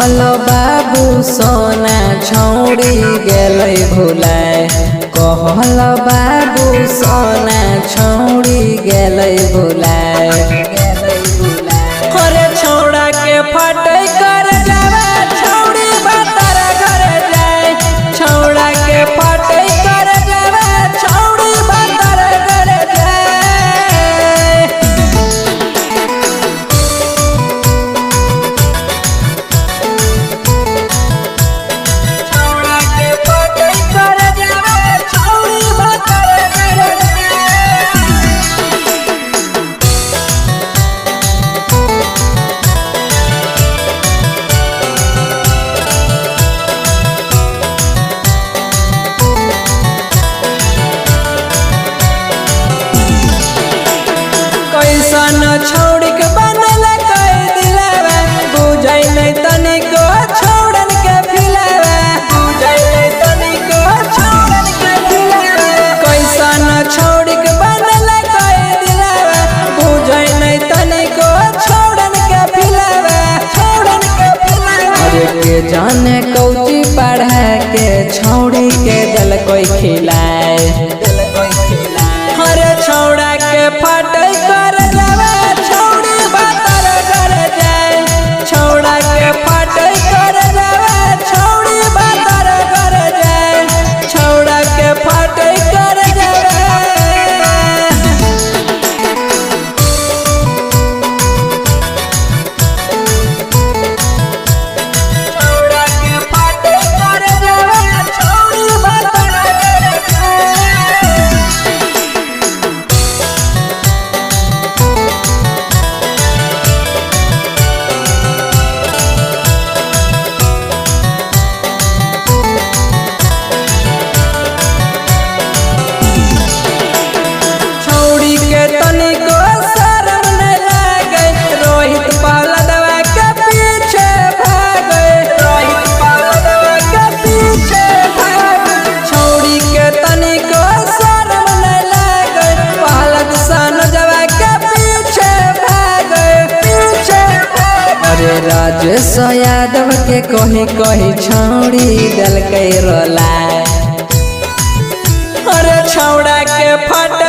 कहल बाबू सोना छौड़ी गेलै भुलाए, कहल बाबू सोना छौड़ी गेलै भुलाए। अरे छौड़ा के फटे कर जावे छौड़ी बातर घर जाए, छौड़ा के फटे कर जावे छौड़ी बातर घर जाए। छौड़ा के फटे कर जावे छौड़ी बातर घर जाए। कैसन छौड़ी के बनल कई दिलवा, बुझै नहीं तनिको छौड़न के फिलवा, बुझै नहीं तनिको छौड़न के फिलवा। कैसन छौड़ी के बनल कई दिलवा, बुझै नहीं तनिको छौड़न के फिलवा, छौड़न के फिलवा। अरे के जाने कौची पढ़ा के छौड़ी के दिल कोई खिलाए, अरे छौड़ा के फटे कर जावे छौड़ी बातर घर जाए, छौड़ा के फटे कर जावे छौड़ी बातर घर जाए, छौड़ा के फटे कर जावे। छौड़ा के फटे कर जावे छौड़ी बातर घर जाए। छौड़ी के तनिको शर्म नहीं लागे, रोहित पहलवा के पीछे भागे, रोहित पहलवा के पीछे भागे। छौड़ी के तनिको शर्म नहीं लागे, पहलद सनजवा के पीछे भागे, पीछे भागे। अरे राजेश यादव के कही कही छौड़ी दिल के रोलाए, अरे छौड़ा के फटे